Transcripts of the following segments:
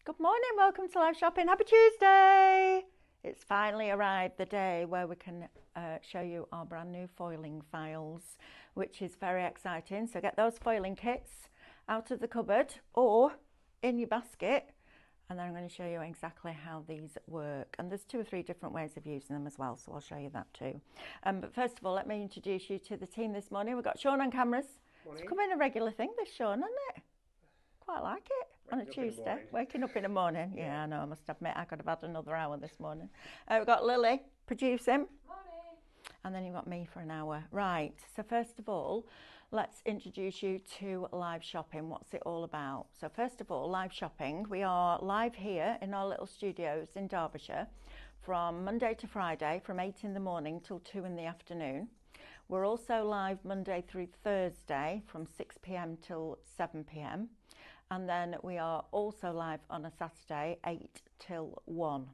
Good morning, welcome to live shopping. Happy Tuesday! It's finally arrived, the day where we can show you our brand new foiling files, which is very exciting. So get those foiling kits out of the cupboard or in your basket, and then I'm going to show you exactly how these work. And there's 2 or 3 different ways of using them as well, so I'll show you that too. But first of all, let me introduce you to the team this morning. We've got Sean on cameras. Morning. It's becoming a regular thing, this Sean, isn't it? Quite like it on a Tuesday. Waking up in the morning. Yeah, I know, I must admit I could have had another hour this morning. We've got Lily producing. Morning. And then you've got me for an hour. Right, so first of all, let's introduce you to live shopping. What's it all about? So first of all, live shopping. We are live here in our little studios in Derbyshire from Monday to Friday from 8 in the morning till 2 in the afternoon. We're also live Monday through Thursday from 6 p.m. till 7 p.m. And then we are also live on a Saturday 8 till 1.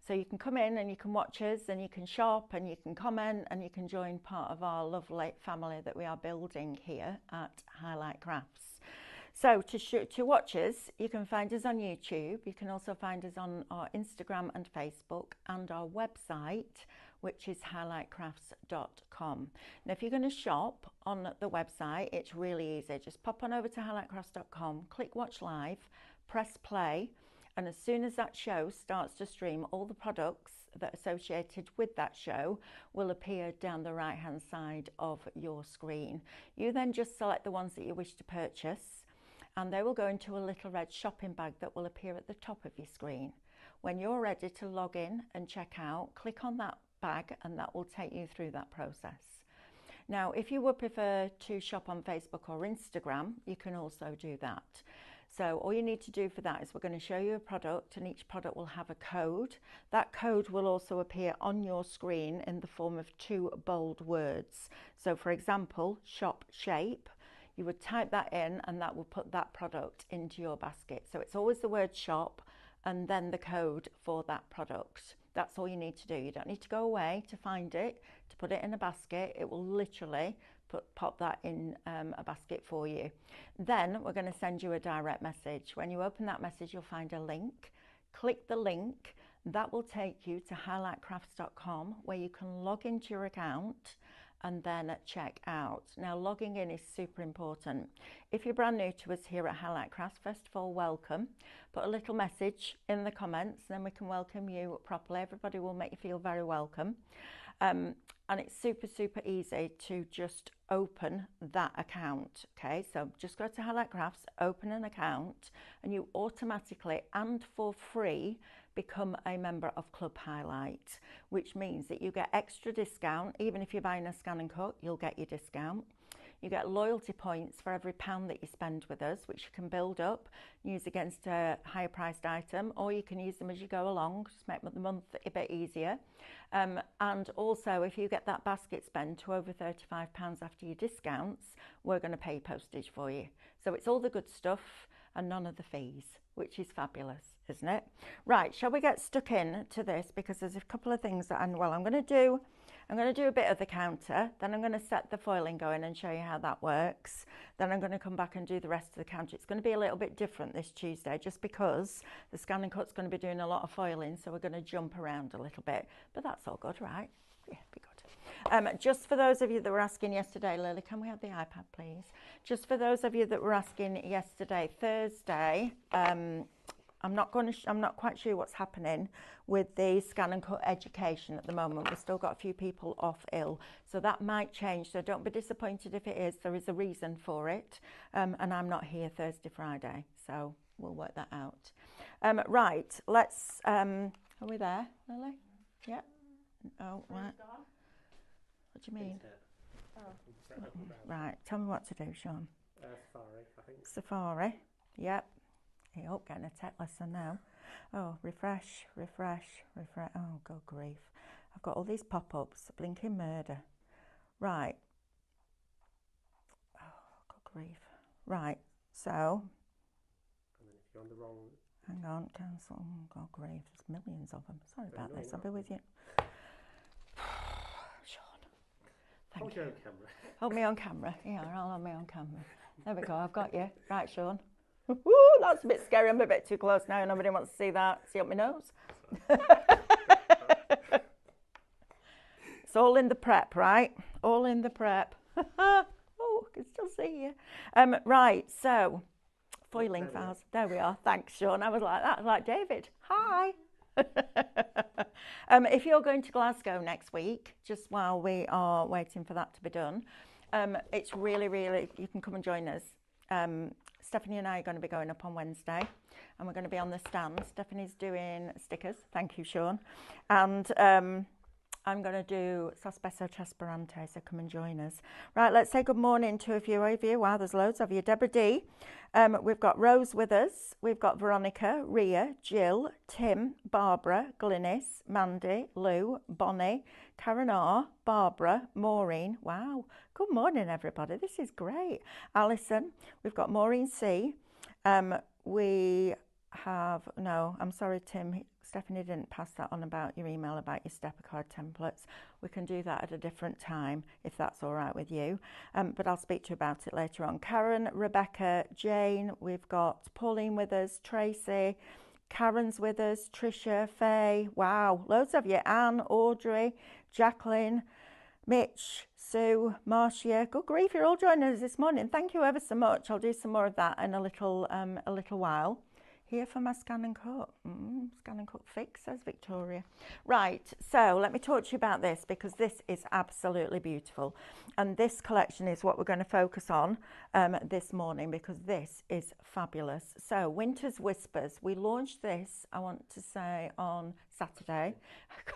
So you can come in and you can watch us and you can shop and you can comment and you can join part of our lovely family that we are building here at Highlight Crafts. So to watch us, you can find us on YouTube. You can also find us on our Instagram and Facebook and our website, which is highlightcrafts.com. Now, if you're going to shop on the website, it's really easy. Just pop on over to highlightcrafts.com, click watch live, press play, and as soon as that show starts to stream, all the products that are associated with that show will appear down the right hand side of your screen. You then just select the ones that you wish to purchase, and they will go into a little red shopping bag that will appear at the top of your screen. When you're ready to log in and check out, click on that bag and that will take you through that process. Now, if you would prefer to shop on Facebook or Instagram, you can also do that. So all you need to do for that is we're going to show you a product, and each product will have a code. That code will also appear on your screen in the form of 2 bold words. So for example, shop shape. You would type that in and that will put that product into your basket. So it's always the word shop and then the code for that product. That's all you need to do. You don't need to go away to find it, to put it in a basket. It will literally pop that in a basket for you. Then we're going to send you a direct message. When you open that message, you'll find a link. Click the link. That will take you to highlightcrafts.com, where you can log into your account and then check out. Now, logging in is super important. If you're brand new to us here at Highlight Crafts, first of all, welcome. Put a little message in the comments, then we can welcome you properly. Everybody will make you feel very welcome. And it's super, super easy to just open that account. Okay, so just go to Highlight Crafts, open an account, and you automatically and for free become a member of Club Highlight, which means that you get extra discount. Even if you're buying a ScanNCut, you'll get your discount. You get loyalty points for every £1 that you spend with us, which you can build up, use against a higher priced item, or you can use them as you go along, just make the month a bit easier. And also, if you get that basket spend to over £35 after your discounts, we're going to pay postage for you. So it's all the good stuff and none of the fees, which is fabulous, isn't it? Right, shall we get stuck in to this, because there's a couple of things that I'm going to do a bit of the counter, then I'm going to set the foiling going and show you how that works. Then I'm going to come back and do the rest of the counter. It's going to be a little bit different this Tuesday, just because the ScanNCut's going to be doing a lot of foiling, so we're going to jump around a little bit, but that's all good, right? Yeah, be good. Just for those of you that were asking yesterday, Lily, can we have the iPad, please? Just for those of you that were asking yesterday, Thursday, I'm not quite sure what's happening with the ScanNCut education at the moment. We've still got a few people off ill, so that might change. So don't be disappointed if it is. There is a reason for it, and I'm not here Thursday, Friday, so we'll work that out. Right, let's. Are we there, Lily? Yeah. Oh, right. What do you mean? Oh. Right. Tell me what to do, Sean. Safari, I think. Safari. Yep. Yep, getting a tech lesson now. Oh, refresh. Oh, good grief. I've got all these pop-ups. Blinking murder. Right. Oh, good grief. Right, so. And then if you're on the wrong. Hang on, cancel. Oh, God grief. There's millions of them. Sorry about this. I'll be with you. Sean. Thank you. Hold you on camera. Hold me on camera. Yeah, I'll hold me on camera. There we go. I've got you. Right, Sean. Ooh, that's a bit scary. I'm a bit too close now. Nobody wants to see that. See up my nose. It's all in the prep, right? All in the prep. Oh, I can still see you. Right, so foiling files. There we are. Thanks, Sean. I was like that. I was like, David, hi. If you're going to Glasgow next week, just while we are waiting for that to be done, it's really, you can come and join us. Stephanie and I are going to be going up on Wednesday and we're going to be on the stand. Stephanie's doing stickers. Thank you, Sean. And I'm going to do Sospeso Trasparente, so come and join us. Right, let's say good morning to a few of you. Wow, there's loads of you. Deborah D. We've got Rose with us. We've got Veronica, Ria, Jill, Tim, Barbara, Glynis, Mandy, Lou, Bonnie, Karen R, Barbara, Maureen. Wow, good morning, everybody. This is great. Alison, we've got Maureen C. We have, no, I'm sorry, Tim. Stephanie didn't pass that on about your email about your stepper card templates. We can do that at a different time if that's all right with you. But I'll speak to you about it later on. Karen, Rebecca, Jane, we've got Pauline with us, Tracy, Karen's with us, Tricia, Faye, wow, loads of you. Anne, Audrey, Jacqueline, Mitch, Sue, Marcia. Good grief, you're all joining us this morning. Thank you ever so much. I'll do some more of that in a little while. Here for my scan and cut. Scan and cut fix, says Victoria. Right, so let me talk to you about this because this is absolutely beautiful. And this collection is what we're going to focus on this morning because this is fabulous. So Winter's Whispers, we launched this, I want to say, on Saturday.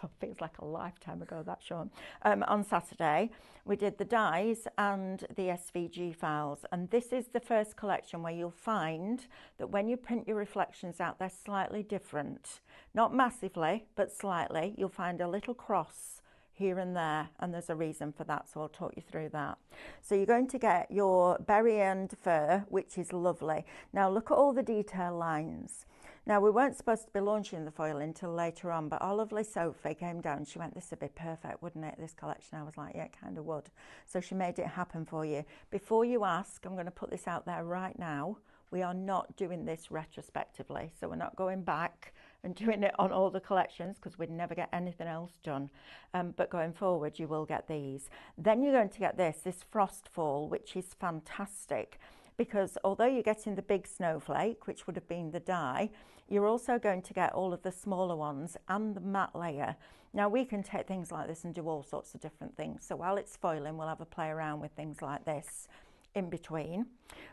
God, feels like a lifetime ago, that, Sean. On Saturday, we did the dies and the SVG files. And this is the first collection where you'll find that when you print your reflections out, they're slightly different. Not massively, but slightly. You'll find a little cross here and there, and there's a reason for that, so I'll talk you through that. So you're going to get your berry and fur, which is lovely. Now look at all the detail lines. Now, we weren't supposed to be launching the foil until later on, but our lovely Sophie came down. She went, this would be perfect, wouldn't it, this collection? I was like, yeah, it kind of would. So she made it happen for you. Before you ask, I'm going to put this out there right now. We are not doing this retrospectively. So we're not going back and doing it on all the collections because we'd never get anything else done. But going forward, you will get these. Then you're going to get this Frost Fall, which is fantastic. Because although you're getting the big snowflake, which would have been the die, you're also going to get all of the smaller ones and the matte layer. Now we can take things like this and do all sorts of different things. So while it's foiling, we'll have a play around with things like this in between.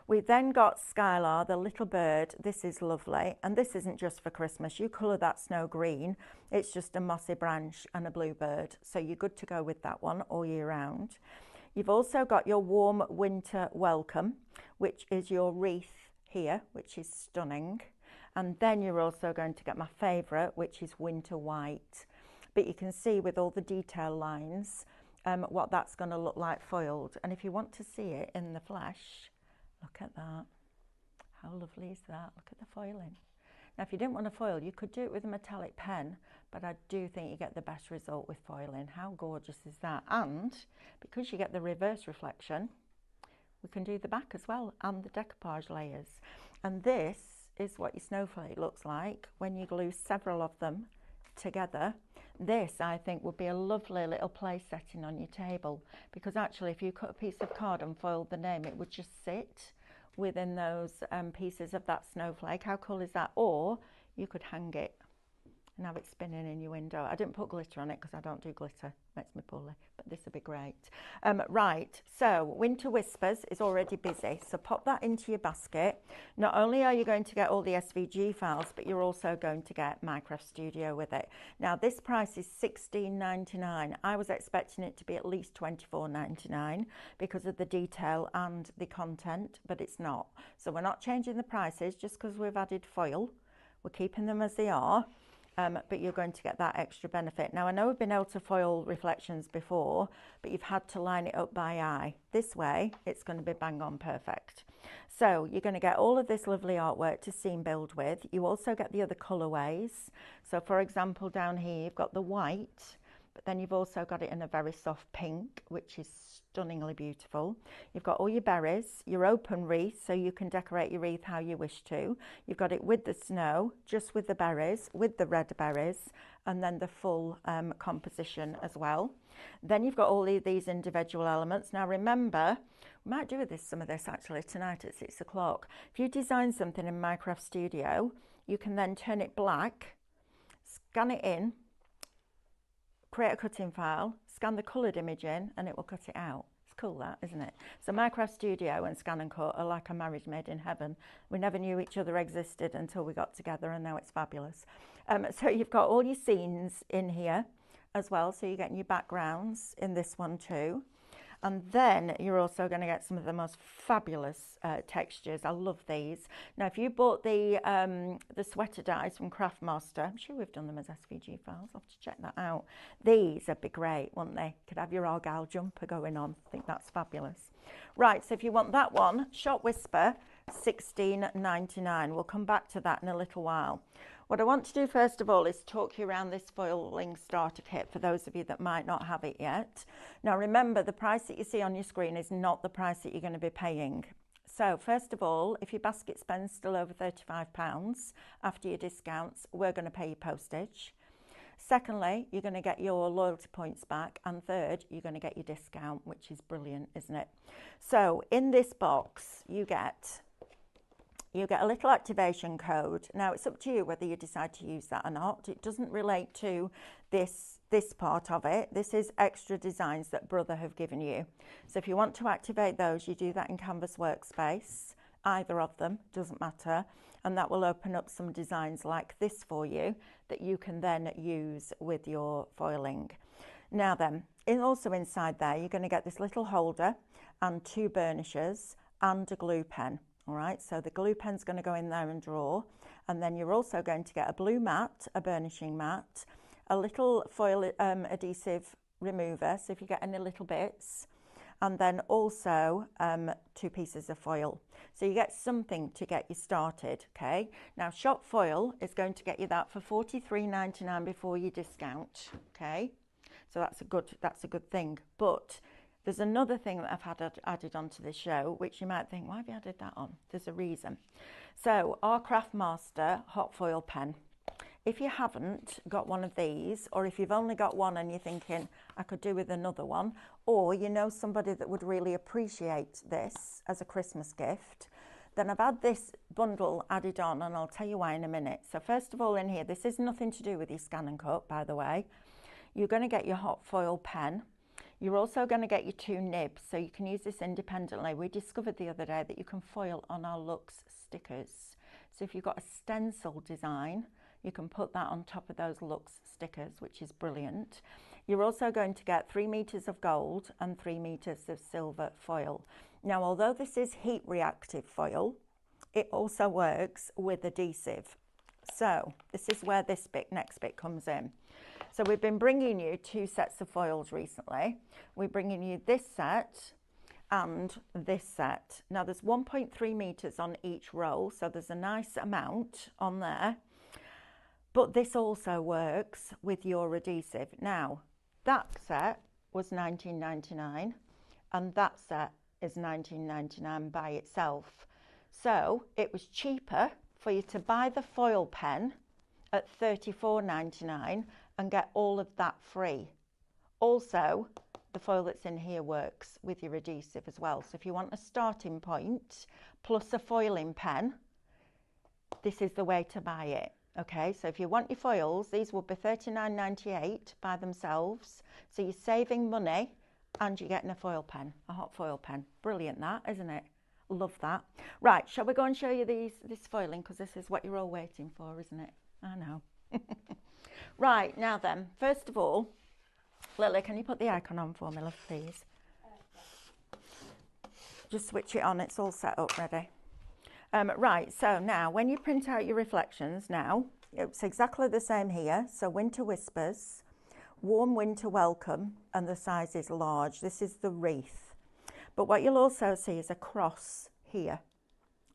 We've then got Skylar, the little bird. This is lovely. And this isn't just for Christmas. You colour that snow green. It's just a mossy branch and a blue bird. So you're good to go with that one all year round. You've also got your warm winter welcome, which is your wreath here, which is stunning. And then you're also going to get my favourite, which is winter white. But you can see with all the detail lines what that's going to look like foiled. And if you want to see it in the flesh, look at that. How lovely is that? Look at the foiling. Now, if you didn't want to foil, you could do it with a metallic pen, but I do think you get the best result with foiling. How gorgeous is that? And because you get the reverse reflection, we can do the back as well and the decoupage layers. And this is what your snowflake looks like when you glue several of them together. This, I think, would be a lovely little place setting on your table because actually if you cut a piece of card and foiled the name, it would just sit within those pieces of that snowflake. How cool is that? Or you could hang it and have it spinning in your window. I didn't put glitter on it because I don't do glitter, makes me poorly, but this would be great. Right, so Winter Whispers is already busy, so pop that into your basket. Not only are you going to get all the SVG files, but you're also going to get Minecraft Studio with it. Now this price is $16.99. I was expecting it to be at least $24.99 because of the detail and the content, but it's not. So we're not changing the prices just because we've added foil. We're keeping them as they are. But you're going to get that extra benefit. Now, I know we've been able to foil reflections before, but you've had to line it up by eye. This way, it's going to be bang on perfect. So you're going to get all of this lovely artwork to seam build with. You also get the other colourways. So, for example, down here, you've got the white. but then you've also got it in a very soft pink, which is stunningly beautiful. You've got all your berries, your open wreath, so you can decorate your wreath how you wish to. You've got it with the snow, just with the berries, with the red berries, and then the full composition as well. Then you've got all these individual elements. Now remember, we might do some of this actually tonight at 6 o'clock. If you design something in Minecraft Studio, you can then turn it black, scan it in, create a cutting file, scan the coloured image in, and it will cut it out. It's cool, that, isn't it? So Minecraft Studio and ScanNCut are like a marriage made in heaven. We never knew each other existed until we got together, and now it's fabulous. So you've got all your scenes in here as well, so you're getting your backgrounds in this one too. And then you're also going to get some of the most fabulous textures. I love these. Now, if you bought the sweater dies from Craftmaster, I'm sure we've done them as SVG files. I'll have to check that out. These would be great, wouldn't they? Could have your Argyle jumper going on. I think that's fabulous. Right, so if you want that one, Shop Whisper, $16.99. We'll come back to that in a little while. What I want to do first of all is talk you around this foiling starter kit for those of you that might not have it yet. Now remember, the price that you see on your screen is not the price that you're going to be paying. So first of all, if your basket spend's still over £35 after your discounts, we're going to pay your postage. Secondly, you're going to get your loyalty points back, and third, you're going to get your discount, which is brilliant, isn't it? So in this box you get a little activation code. Now it's up to you whether you decide to use that or not. It doesn't relate to this part of it. This is extra designs that Brother have given you. So if you want to activate those, you do that in Canvas Workspace. Either of them, doesn't matter. And that will open up some designs like this for you that you can then use with your foiling. Now then, also inside there, you're going to get this little holder and 2 burnishes and a glue pen. All right, so the glue pen's going to go in there and draw, and then you're also going to get a blue mat, a burnishing mat, a little foil adhesive remover, so if you get any little bits, and then also 2 pieces of foil. So you get something to get you started, okay? Now Shop Foil is going to get you that for $43.99 before you discount, okay? So that's a good thing. But there's another thing that I've had added onto this show, which you might think, why have you added that on? There's a reason. So our Craftmaster hot foil pen. If you haven't got one of these, or if you've only got one and you're thinking, I could do with another one, or you know somebody that would really appreciate this as a Christmas gift, then I've had this bundle added on, and I'll tell you why in a minute. So first of all in here, this is nothing to do with your ScanNCut, by the way. You're going to get your hot foil pen. You're also going to get your 2 nibs, so you can use this independently. We discovered the other day that you can foil on our Lux stickers. So if you've got a stencil design, you can put that on top of those Lux stickers, which is brilliant. You're also going to get 3 meters of gold and 3 meters of silver foil. Now, although this is heat reactive foil, it also works with adhesive. So this is where this next bit comes in. So we've been bringing you 2 sets of foils recently. We're bringing you this set and this set. Now there's 1.3 meters on each roll, so there's a nice amount on there. But this also works with your adhesive. Now, that set was $19.99 and that set is $19.99 by itself. So it was cheaper for you to buy the foil pen at $34.99 and get all of that free. Also, the foil that's in here works with your adhesive as well. So if you want a starting point plus a foiling pen, this is the way to buy it. Okay, so if you want your foils, these will be $39.98 by themselves. So you're saving money and you're getting a foil pen, a hot foil pen. Brilliant that, isn't it? Love that. Right, shall we go and show you this foiling, because this is what you're all waiting for, isn't it? I know. Right, now then, first of all, Lily, can you put the icon on for me, love, please? Just switch it on, it's all set up ready. Right, so now when you print out your reflections now, it's exactly the same here. So Winter Whispers, Warm Winter Welcome, and the size is large. This is the wreath. But what you'll also see is a cross here.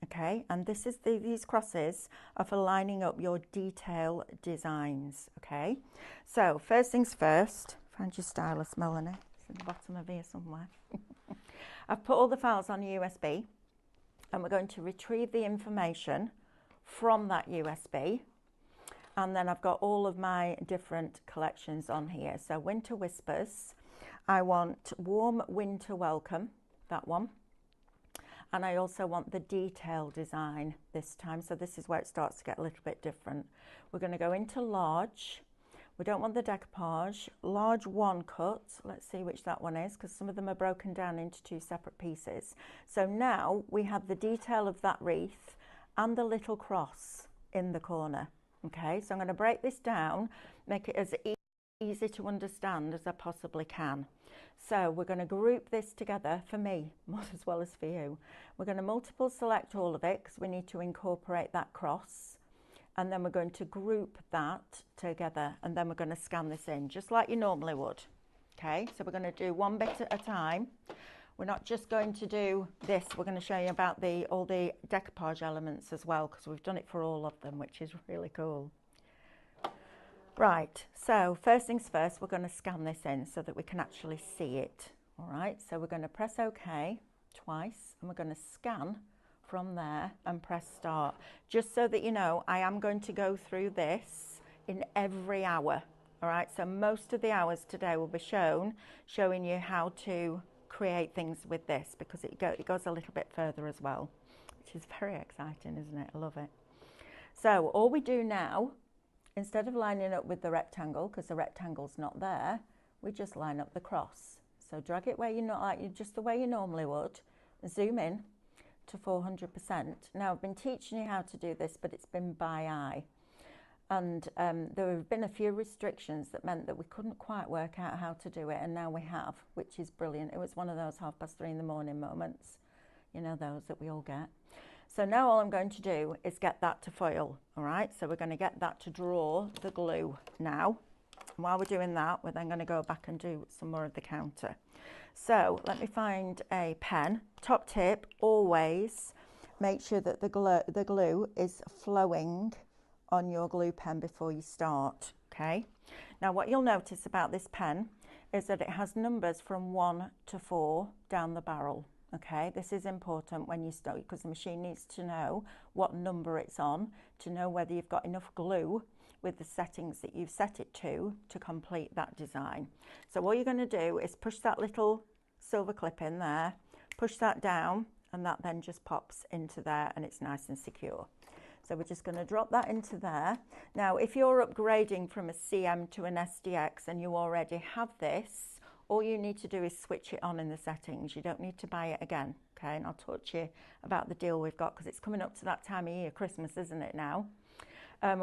Okay, and this is these crosses are for lining up your detail designs. Okay, so first things first, Find your stylus, Melanie. It's in the bottom of here somewhere. I've put all the files on USB, and we're going to retrieve the information from that USB. And then I've got all of my different collections on here. So Winter Whispers, I want Warm Winter Welcome, that one. And I also want the detail design this time. So this is where it starts to get a little bit different. We're going to go into large. We don't want the decoupage. Large one cut. Let's see which that one is, because some of them are broken down into two separate pieces. So now we have the detail of that wreath and the little cross in the corner. Okay, so I'm going to break this down, make it as easy to understand as I possibly can. So we're going to group this together for me as well as for you. We're going to multiple select all of it because we need to incorporate that cross, and then we're going to group that together, and then we're going to scan this in just like you normally would. Okay, so we're going to do one bit at a time. We're not just going to do this, we're going to show you about all the decoupage elements as well, because we've done it for all of them, which is really cool. Right, so first things first, we're going to scan this in so that we can actually see it. All right, so we're going to press OK twice, and we're going to scan from there and press start. Just so that you know, I am going to go through this in every hour. All right, so most of the hours today will be showing you how to create things with this, because it goes a little bit further as well, which is very exciting, isn't it? I love it. So all we do now, instead of lining up with the rectangle, because the rectangle's not there, we just line up the cross. So drag it where you're not, just the way you normally would. Zoom in to 400%. Now I've been teaching you how to do this, but it's been by eye. And there have been a few restrictions that meant that we couldn't quite work out how to do it, and now we have, which is brilliant. It was one of those 3:30 in the morning moments, you know, those that we all get. So now all I'm going to do is get that to foil. All right, so we're going to get that to draw the glue now. And while we're doing that, we're then going to go back and do some more of the counter. So let me find a pen. Top tip, always make sure that the glue is flowing on your glue pen before you start. Okay, now what you'll notice about this pen is that it has numbers from 1 to 4 down the barrel. Okay, this is important when you start, because the machine needs to know what number it's on to know whether you've got enough glue with the settings that you've set it to complete that design. So all you're going to do is push that little silver clip in there, push that down, and that then just pops into there, and it's nice and secure. So we're just going to drop that into there. Now, if you're upgrading from a CM to an SDX and you already have this, all you need to do is switch it on in the settings. You don't need to buy it again, okay? And I'll talk to you about the deal we've got, because it's coming up to that time of year, Christmas, isn't it now?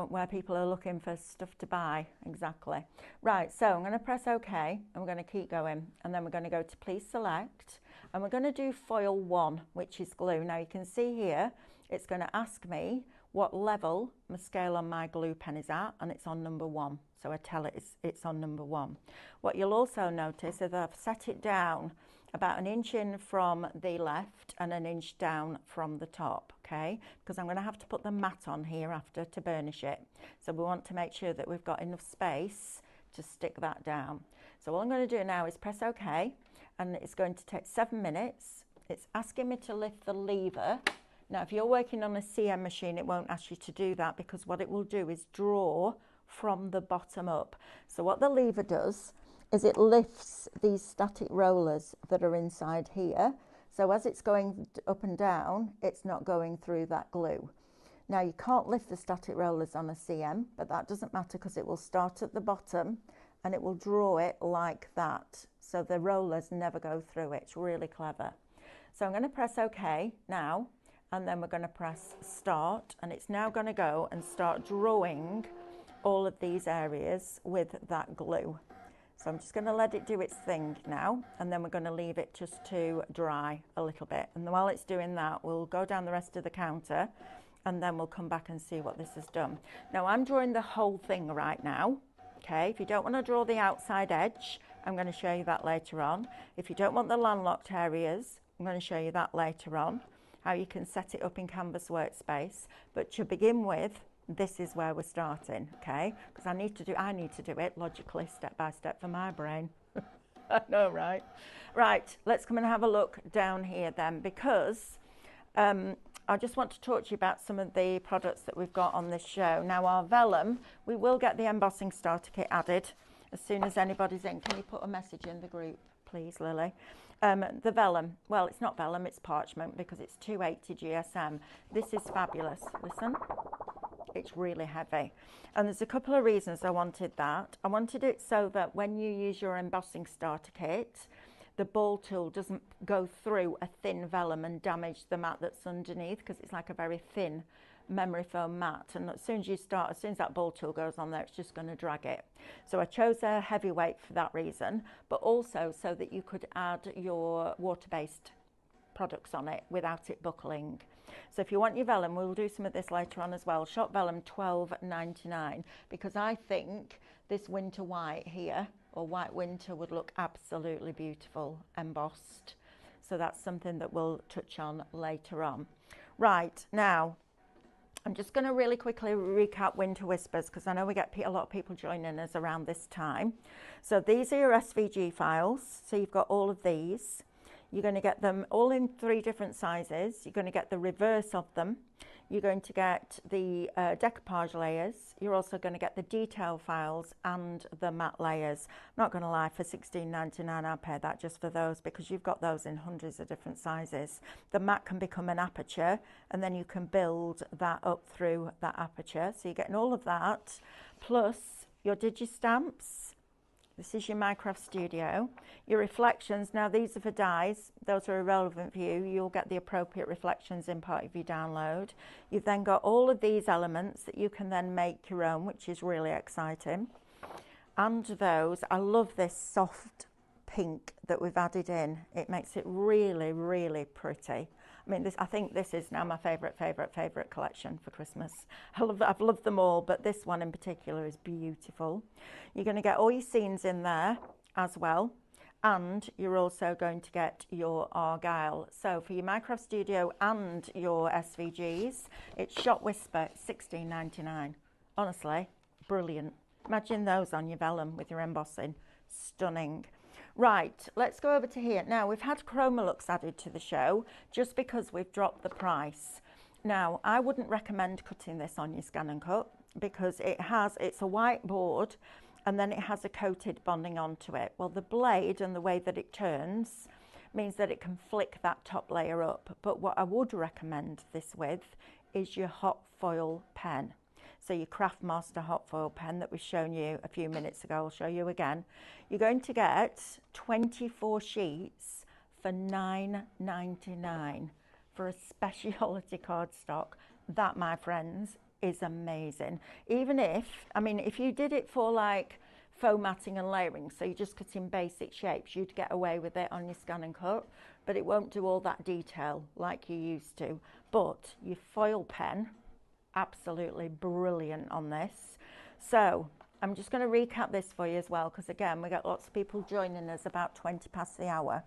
Where people are looking for stuff to buy. Exactly. Right, so I'm going to press OK, and we're going to keep going, and then we're going to go to please select, and we're going to do foil 1, which is glue. Now you can see here, it's going to ask me what level my scale on my glue pen is at, and it's on number 1. So I tell it it's on number 1. What you'll also notice is I've set it down about 1 inch in from the left and 1 inch down from the top, okay? Because I'm going to have to put the mat on here after to burnish it. So we want to make sure that we've got enough space to stick that down. So all I'm going to do now is press OK, and it's going to take 7 minutes. It's asking me to lift the lever. Now, if you're working on a CM machine, it won't ask you to do that, because what it will do is draw from the bottom up. So what the lever does is it lifts these static rollers that are inside here. So as it's going up and down, it's not going through that glue. Now, you can't lift the static rollers on a CM, but that doesn't matter, because it will start at the bottom and it will draw it like that. So the rollers never go through it. It's really clever. So I'm going to press OK now. And then we're going to press start, and it's now going to go and start drawing all of these areas with that glue. So I'm just going to let it do its thing now, and then we're going to leave it just to dry a little bit. And while it's doing that, we'll go down the rest of the counter, and then we'll come back and see what this has done. Now I'm drawing the whole thing right now. Okay, if you don't want to draw the outside edge, I'm going to show you that later on. If you don't want the landlocked areas, I'm going to show you that later on, how you can set it up in Canvas Workspace. But to begin with, this is where we're starting, okay? Because I need to do it logically, step by step for my brain. I know, right? Right, let's come and have a look down here then, because I just want to talk to you about some of the products that we've got on this show. Now, our vellum, we will get the embossing starter kit added as soon as anybody's in. Can you put a message in the group, please, Lily? The vellum, well, it's not vellum, it's parchment because it's 280 GSM. This is fabulous. Listen, it's really heavy. And there's a couple of reasons I wanted that. I wanted it so that when you use your embossing starter kit, the ball tool doesn't go through a thin vellum and damage the mat that's underneath, because it's like a very thin memory foam mat, and as soon as that ball tool goes on there, it's just going to drag it. So I chose a heavyweight for that reason, but also so that you could add your water-based products on it without it buckling. So if you want your vellum, we'll do some of this later on as well. Shop vellum $12.99, because I think this winter white here, or white winter, would look absolutely beautiful embossed. So that's something that we'll touch on later on. Right, now I'm just going to really quickly recap Winter Whispers, because I know we get a lot of people joining us around this time. So these are your SVG files. So you've got all of these. You're going to get them all in 3 different sizes. You're going to get the reverse of them. You're going to get the decoupage layers. You're also going to get the detail files and the matte layers. I'm not going to lie, for $16.99 I'll pay that just for those, because you've got those in hundreds of different sizes. The matte can become an aperture, and then you can build that up through that aperture. So you're getting all of that, plus your digi-stamps. This is your Minecraft Studio. Your reflections, now these are for dies, those are irrelevant for you. You'll get the appropriate reflections in part of your download. You've then got all of these elements that you can then make your own, which is really exciting. And those, I love this soft pink that we've added in. It makes it really, really pretty. I mean, I think this is now my favourite collection for Christmas. I've loved them all, but this one in particular is beautiful. You're going to get all your scenes in there as well, and you're also going to get your Argyle. So for your Minecraft Studio and your SVGs, it's Shop Whisper, $16.99. Honestly, brilliant. Imagine those on your vellum with your embossing. Stunning. Right, let's go over to here. Now, we've had Chroma-Lux added to the show just because we've dropped the price. Now, I wouldn't recommend cutting this on your ScanNCut, because it's a white board and then it has a coated bonding onto it. Well, the blade and the way that it turns means that it can flick that top layer up. But what I would recommend this with is your hot foil pen. So your Craftmaster hot foil pen that we've shown you a few minutes ago, I'll show you again. You're going to get 24 sheets for $9.99 for a specialty cardstock. That, my friends, is amazing. Even if you did it for like formatting and layering, so you're just cutting basic shapes, you'd get away with it on your ScanNCut, but it won't do all that detail like you used to. But your foil pen, absolutely brilliant on this. So I'm just going to recap this for you as well, because again, we got lots of people joining us about 20 past the hour.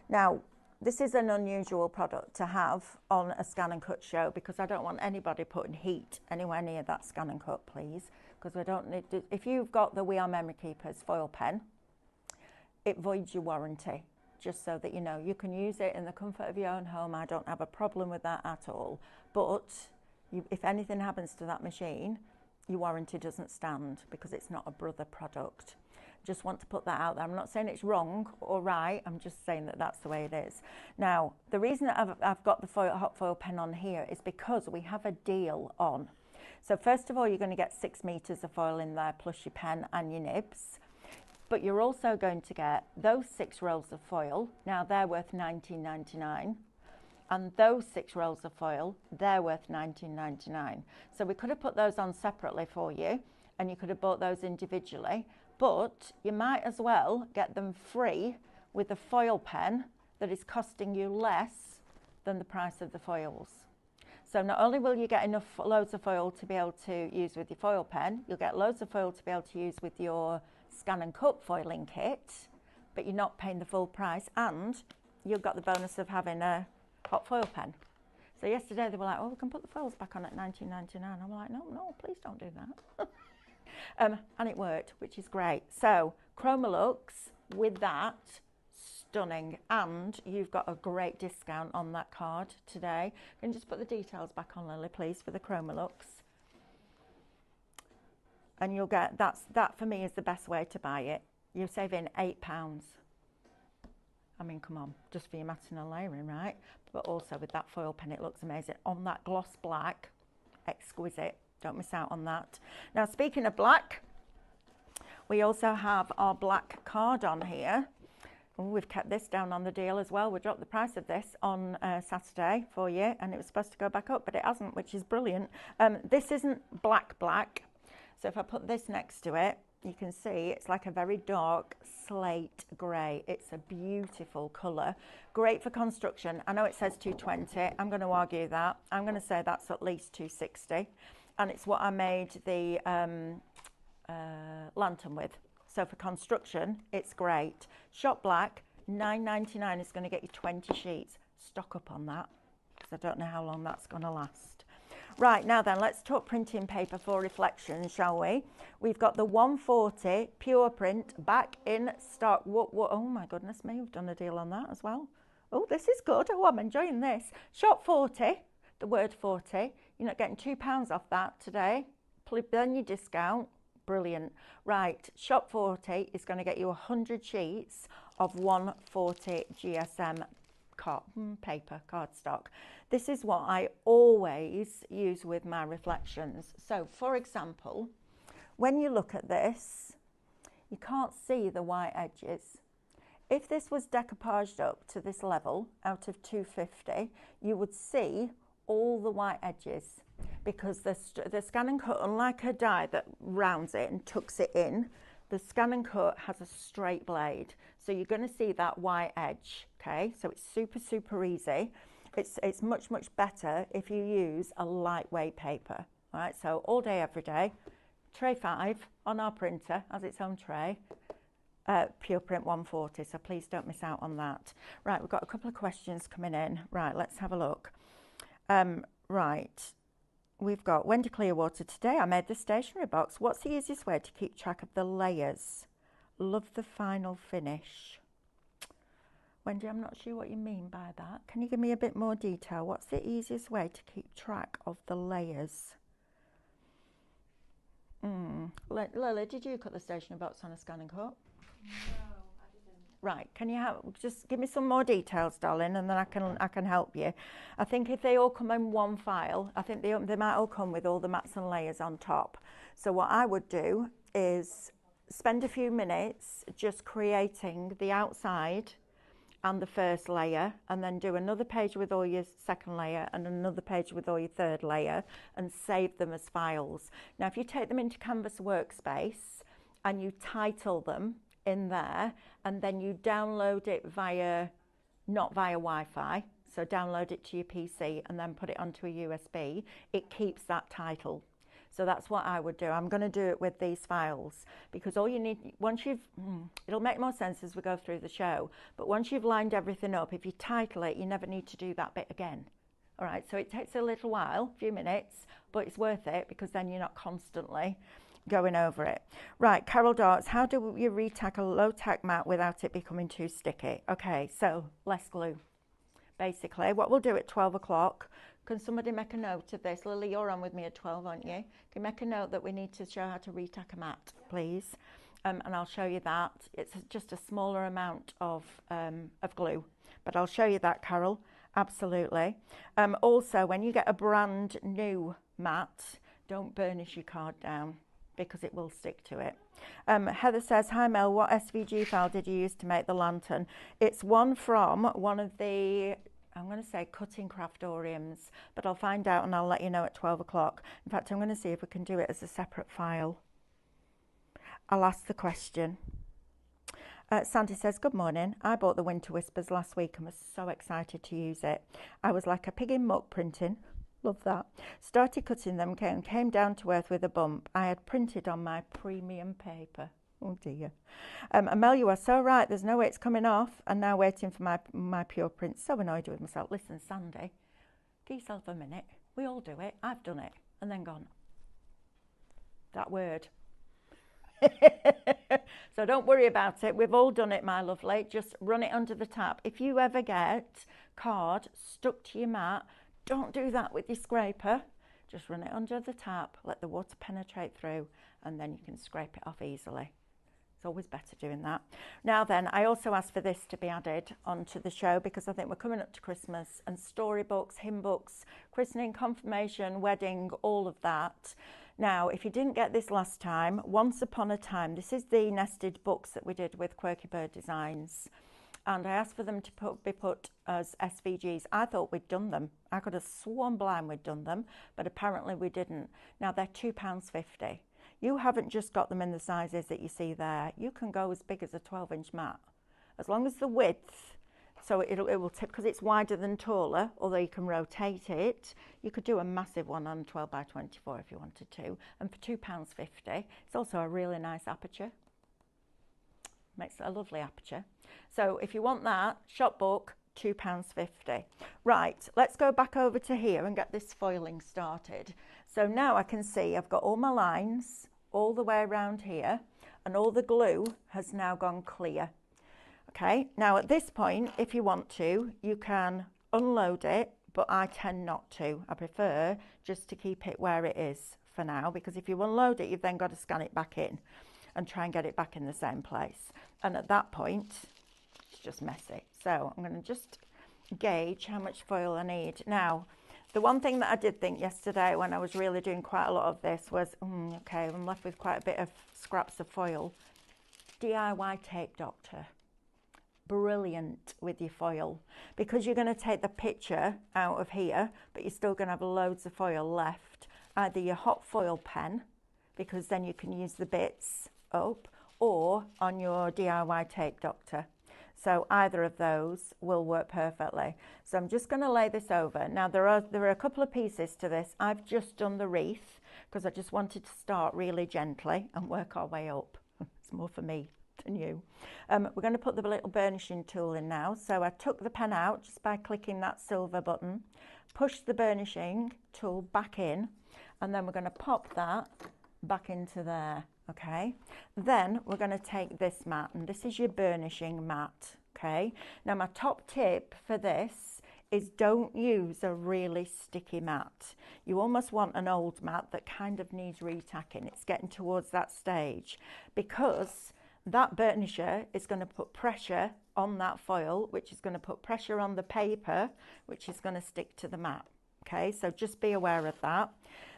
Now, this is an unusual product to have on a ScanNCut show, because I don't want anybody putting heat anywhere near that ScanNCut, please, because we don't need to. If you've got the We Are Memory Keepers foil pen, it voids your warranty, just so that you know. You can use it in the comfort of your own home. I don't have a problem with that at all. But if anything happens to that machine, your warranty doesn't stand, because it's not a brother product. Just want to put that out there. I'm not saying it's wrong or right, I'm just saying that that's the way it is. Now, the reason that I've got the hot foil pen on here is because we have a deal on. So first of all, you're going to get 6 meters of foil in there, plus your pen and your nibs. But you're also going to get those 6 rolls of foil. Now, they're worth $19.99. And those 6 rolls of foil, they're worth $19.99. So we could have put those on separately for you, and you could have bought those individually, but you might as well get them free with a foil pen that is costing you less than the price of the foils. So not only will you get loads of foil to be able to use with your foil pen, you'll get loads of foil to be able to use with your ScanNCut foiling kit, but you're not paying the full price, and you've got the bonus of having a hot foil pen. So yesterday they were like, oh, we can put the foils back on at $19.99. I'm like, no, please don't do that. And it worked, which is great. So Chromolux with that, stunning. And you've got a great discount on that card today. Can you just put the details back on, Lily, please, for the Chromolux? And you'll get, that for me is the best way to buy it. You're saving £8. I mean, come on, just for your matting and layering, right? But also with that foil pen, it looks amazing. On that gloss black, exquisite. Don't miss out on that. Now, speaking of black, we also have our black card on here. Oh, we've kept this down on the deal as well. We dropped the price of this on Saturday for you, and it was supposed to go back up, but it hasn't, which is brilliant. This isn't black. So if I put this next to it, you can see it's like a very dark slate grey. It's a beautiful colour. Great for construction. I know it says 220. I'm going to argue that. I'm going to say that's at least 260. And it's what I made the lantern with. So for construction, it's great. Shop black, $9.99 is going to get you 20 sheets. Stock up on that, because I don't know how long that's going to last. Right, now then, let's talk printing paper for reflection, shall we? We've got the 140 pure print back in stock. Oh my goodness me, we've done a deal on that as well. Oh, this is good. Oh, I'm enjoying this. Shop 40, the word 40. You're not getting £2 off that today. Then your discount. Brilliant. Right, shop 40 is going to get you 100 sheets of 140 GSM paper, cardstock. This is what I always use with my reflections. So, for example, when you look at this, you can't see the white edges. If this was decoupaged up to this level out of 250, you would see all the white edges, because the ScanNCut, unlike a die that rounds it and tucks it in, the ScanNCut has a straight blade. So you're going to see that white edge, okay? So it's super easy. It's much better if you use a lightweight paper, all right? So all day, every day. Tray 5 on our printer has its own tray. Pure print 140, so please don't miss out on that. Right, we've got a couple of questions coming in. Right, let's have a look. Right, we've got Wendy Clearwater. Today I made the stationery box. What's the easiest way to keep track of the layers? Love the final finish. Wendy, I'm not sure what you mean by that. Can you give me a bit more detail? What's the easiest way to keep track of the layers? Lily, did you cut the stationery box on a ScanNCut? No, I didn't. Right, can you just give me some more details, darling, and then I can help you. I think if they all come in one file, I think they might all come with all the mats and layers on top. So what I would do is spend a few minutes just creating the outside and the first layer, and then do another page with all your second layer and another page with all your third layer, and save them as files. Now, if you take them into Canvas Workspace and you title them in there, and then you download it not via Wi-Fi, so download it to your PC and then put it onto a USB, it keeps that title. So that's what I would do. I'm going to do it with these files, because all you need, it'll make more sense as we go through the show, but once you've lined everything up, if you title it, you never need to do that bit again. All right, so it takes a little while, a few minutes, but it's worth it, because then you're not constantly going over it. Right, Carol Darts, how do you retack a low-tack mat without it becoming too sticky? Okay, so less glue. Basically, what we'll do at 12 o'clock, can somebody make a note of this? Lily, you're on with me at 12, aren't you? Can you make a note that we need to show how to retack a mat, please? And I'll show you that. It's just a smaller amount of glue, but I'll show you that, Carol. Absolutely. Also, when you get a brand new mat, don't burnish your card down, because it will stick to it. Heather says, hi Mel, what SVG file did you use to make the lantern? It's one from one of the, I'm going to say cutting craftoriums, but I'll find out and I'll let you know at 12 o'clock. In fact, I'm going to see if we can do it as a separate file. I'll ask the question. Sandy says, good morning. I bought the Winter Whispers last week and was so excited to use it. I was like a pig in muck printing. Love that. Started cutting them, came down to earth with a bump. I had printed on my premium paper. Oh dear. Mel, you are so right. There's no way it's coming off. And now waiting for my pure print. So annoyed with myself. Listen, Sandy, Give yourself a minute. We all do it. I've done it. And then gone, that word. So don't worry about it. We've all done it, my lovely. Just run it under the tap. If you ever get card stuck to your mat, don't do that with your scraper. Just run it under the tap, let the water penetrate through, and then you can scrape it off easily. It's always better doing that. Now then, I also asked for this to be added onto the show because I think we're coming up to Christmas, and storybooks, hymn books, christening, confirmation, wedding, all of that. Now, if you didn't get this last time, Once Upon a Time, this is the nested books that we did with Quirky Bird Designs. And I asked for them to be put as SVGs. I thought we'd done them. I could have sworn blind we'd done them, but apparently we didn't. Now they're £2.50. You haven't just got them in the sizes that you see there. You can go as big as a 12-inch mat. As long as the width, so it will tip, because it's wider than taller, although you can rotate it. You could do a massive one on 12 by 24 if you wanted to. And for £2.50, it's also a really nice aperture. Makes it a lovely aperture. So if you want that, shop book, £2.50. Right, let's go back over to here and get this foiling started. So now I can see I've got all my lines all the way around here, and all the glue has now gone clear. Okay, now at this point, if you want to, you can unload it, but I tend not to. I prefer just to keep it where it is for now, because if you unload it, you've then got to scan it back in and try and get it back in the same place. And at that point, it's just messy. So I'm going to just gauge how much foil I need. Now, the one thing that I did think yesterday when I was really doing quite a lot of this was, okay, I'm left with quite a bit of scraps of foil. DIY Tape Doctor. Brilliant with your foil, because you're going to take the picture out of here, but you're still going to have loads of foil left. Either your hot foil pen, because then you can use the bits up, or on your DIY Tape Doctor. So either of those will work perfectly. So I'm just going to lay this over. Now there are a couple of pieces to this. I've just done the wreath because I just wanted to start really gently and work our way up. It's more for me than you. We're going to put the little burnishing tool in now. So I took the pen out just by clicking that silver button, pushed the burnishing tool back in, and then we're going to pop that back into there. Okay, then we're going to take this mat, and this is your burnishing mat. Okay, now my top tip for this is don't use a really sticky mat. You almost want an old mat that kind of needs retacking. It's getting towards that stage, because that burnisher is going to put pressure on that foil, which is going to put pressure on the paper, which is going to stick to the mat. Okay, so just be aware of that.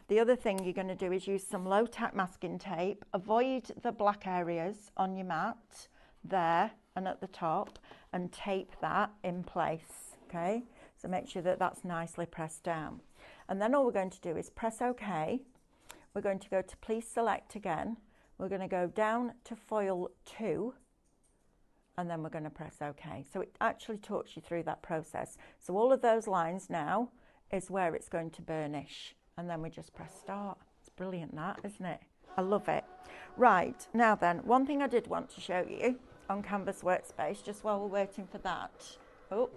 The other thing you're going to do is use some low tack masking tape. Avoid the black areas on your mat there and at the top, and tape that in place. Okay, so make sure that that's nicely pressed down. And then all we're going to do is press OK. We're going to go to Please Select again. We're going to go down to Foil 2, and then we're going to press OK. So it actually talks you through that process. So all of those lines now is where it's going to burnish. And then we just press start. It's brilliant, that, isn't it? I love it. Right, now then, one thing I did want to show you on Canvas Workspace, just while we're waiting for that. Oh,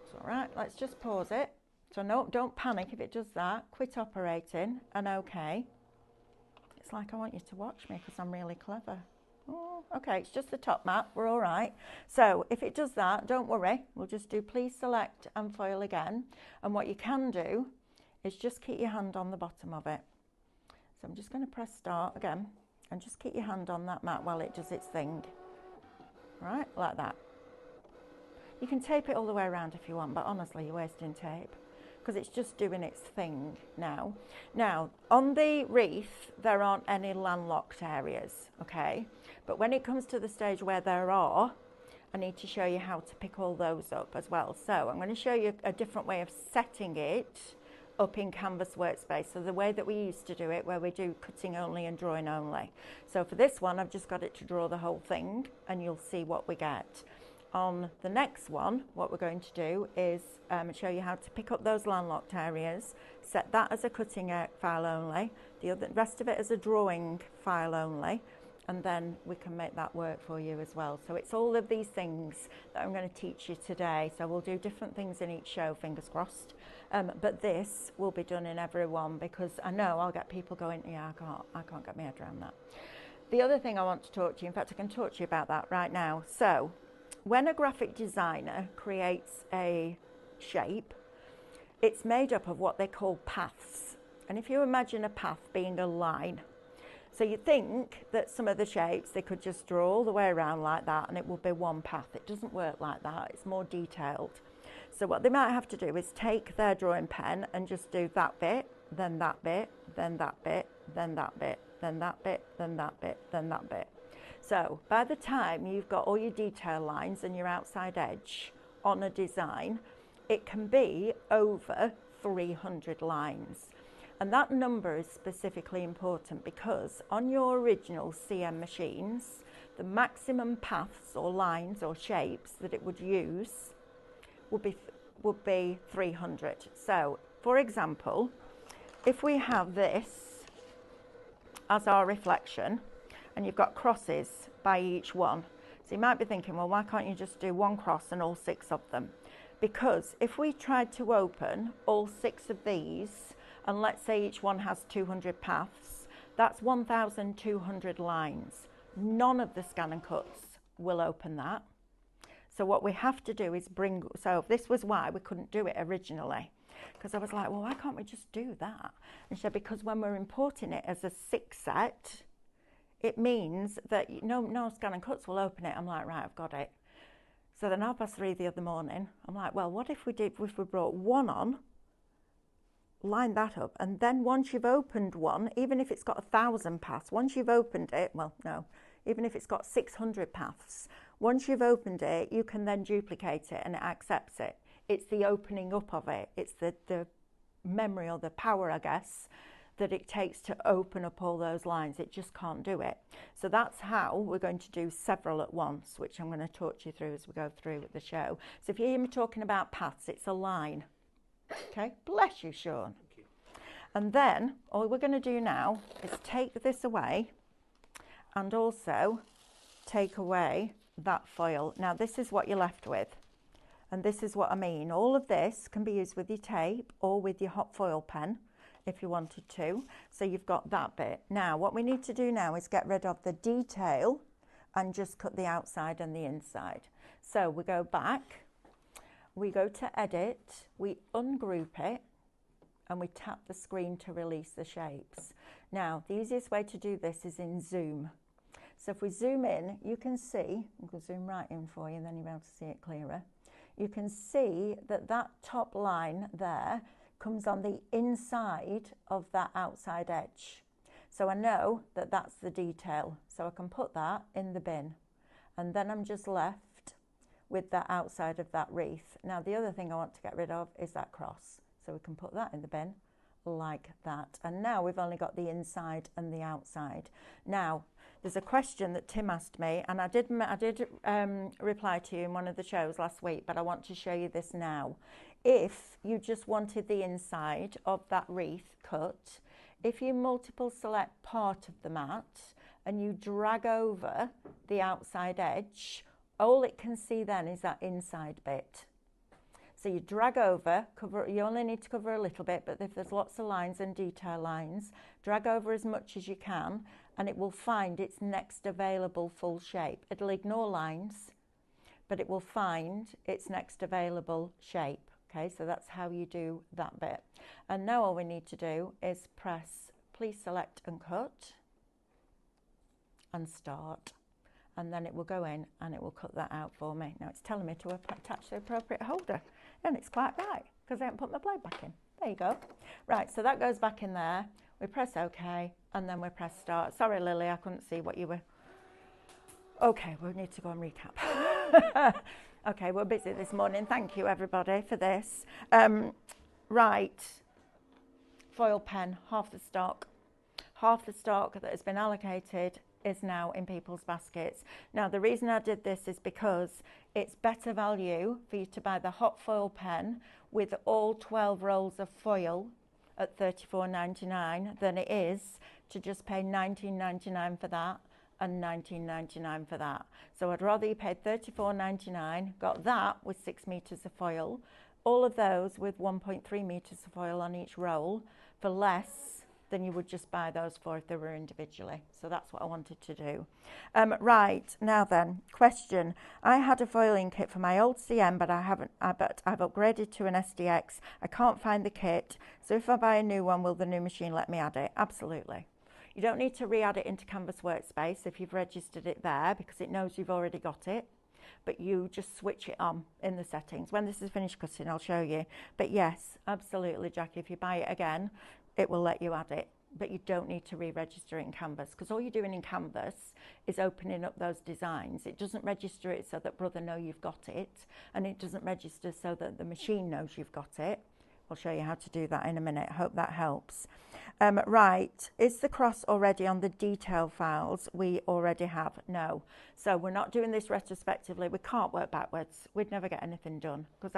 it's all right, let's just pause it. So no, don't panic if it does that. Quit operating and OK. It's like I want you to watch me because I'm really clever. Oh, okay, it's just the top mat, we're all right. So if it does that, don't worry. We'll just do Please Select and Foil again. And what you can do is just keep your hand on the bottom of it. So I'm just going to press start again and just keep your hand on that mat while it does its thing. Right, like that. You can tape it all the way around if you want, but honestly, you're wasting tape because it's just doing its thing now. Now, on the wreath, there aren't any landlocked areas, okay? But when it comes to the stage where there are, I need to show you how to pick all those up as well. So I'm going to show you a different way of setting it up in Canvas Workspace. So the way that we used to do it, where we do cutting only and drawing only. So for this one, I've just got it to draw the whole thing, and you'll see what we get. On the next one, what we're going to do is show you how to pick up those landlocked areas, set that as a cutting file only, the rest of it as a drawing file only, and then we can make that work for you as well. So it's all of these things that I'm going to teach you today. So we'll do different things in each show, fingers crossed. But this will be done in every one, because I know I'll get people going, yeah, I can't get my head around that. The other thing I want to talk to you, in fact I can talk to you about that right now. So when a graphic designer creates a shape, it's made up of what they call paths. And if you imagine a path being a line, so you think that some of the shapes they could just draw all the way around like that and it will be one path. It doesn't work like that, it's more detailed. So what they might have to do is take their drawing pen and just do that bit, then that bit, then that bit, then that bit, then that bit, then that bit, then that bit. So by the time you've got all your detail lines and your outside edge on a design, it can be over 300 lines. And that number is specifically important because on your original CM machines, the maximum paths or lines or shapes that it would use would be 300. So for example, if we have this as our reflection and you've got crosses by each one, so you might be thinking, well, why can't you just do one cross and all 6 of them? Because if we tried to open all 6 of these, and let's say each one has 200 paths, that's 1,200 lines. None of the ScanNCuts will open that. So what we have to do is so this was why we couldn't do it originally. Because I was like, well, why can't we just do that? And she said, because when we're importing it as a 6 set, it means that no ScanNCuts will open it. I'm like, right, I've got it. So then 3:30 the other morning, I'm like, well, what if we brought one on, line that up, and then once you've opened one, even if it's got 1,000 paths, once you've opened it, well, no, even if it's got 600 paths, once you've opened it, you can then duplicate it and it accepts it. It's the opening up of it. It's the memory or the power, I guess, that it takes to open up all those lines. It just can't do it. So that's how we're going to do several at once, which I'm going to talk to you through as we go through the show. So if you hear me talking about paths, it's a line. Okay, bless you, Sean. Thank you. And then all we're going to do now is take this away and also take away that foil. Now this is what you're left with. And this is what I mean. All of this can be used with your tape or with your hot foil pen if you wanted to. So you've got that bit. Now what we need to do now is get rid of the detail and just cut the outside and the inside. So we go back, we go to edit, we ungroup it, and we tap the screen to release the shapes. Now the easiest way to do this is in zoom. So if we zoom in, you can see, I'm going to zoom right in for you and then you'll be able to see it clearer. You can see that that top line there comes on the inside of that outside edge. So I know that that's the detail. So I can put that in the bin. And then I'm just left with the outside of that wreath. Now the other thing I want to get rid of is that cross. So we can put that in the bin like that. And now we've only got the inside and the outside. Now, there's a question that Tim asked me, and I did reply to you in one of the shows last week, but I want to show you this now. If you just wanted the inside of that wreath cut, if you multiple select part of the mat and you drag over the outside edge, all it can see then is that inside bit. So you drag over, you only need to cover a little bit, but if there's lots of lines and detail lines, drag over as much as you can, and it will find its next available full shape. It'll ignore lines, but it will find its next available shape. Okay, so that's how you do that bit. And now all we need to do is press, please select and cut, and start. And then it will go in and it will cut that out for me. Now it's telling me to attach the appropriate holder, and it's quite right because I haven't put my blade back in. There you go. Right, so that goes back in there. We press OK and then we press start. Sorry, Lily, I couldn't see what you were. Okay, we need to go and recap. Okay, we're busy this morning. Thank you, everybody, for this. Right, foil pen, half the stock. Half the stock that has been allocated is now in people's baskets. Now the reason I did this is because it's better value for you to buy the hot foil pen with all 12 rolls of foil at $34.99 than it is to just pay $19.99 for that and $19.99 for that. So I'd rather you paid $34.99, got that with 6 meters of foil, all of those with 1.3 meters of foil on each roll for less than you would just buy those for if they were individually. So that's what I wanted to do. Right, now then, question. I had a foiling kit for my old CM, but I've upgraded to an SDX. I can't find the kit. So if I buy a new one, will the new machine let me add it? Absolutely. You don't need to re-add it into Canvas Workspace if you've registered it there, because it knows you've already got it. But you just switch it on in the settings. When this is finished cutting, I'll show you. But yes, absolutely, Jackie, if you buy it again, it will let you add it. But you don't need to re-register it in Canvas, because all you're doing in Canvas is opening up those designs. It doesn't register it so that Brother knows you've got it, and it doesn't register so that the machine knows you've got it. I'll show you how to do that in a minute. Hope that helps. Right, is the cross already on the detail files we already have? No. So we're not doing this retrospectively. We can't work backwards. We'd never get anything done, because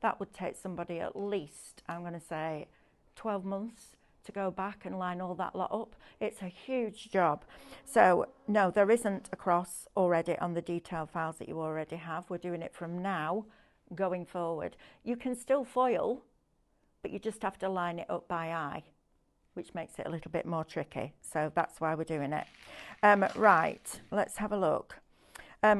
that would take somebody at least, I'm going to say, 12 months to go back and line all that lot up. It's a huge job. So no, there isn't a cross already on the detail files that you already have. We're doing it from now going forward. You can still foil, but you just have to line it up by eye, which makes it a little bit more tricky. So that's why we're doing it. Right, let's have a look.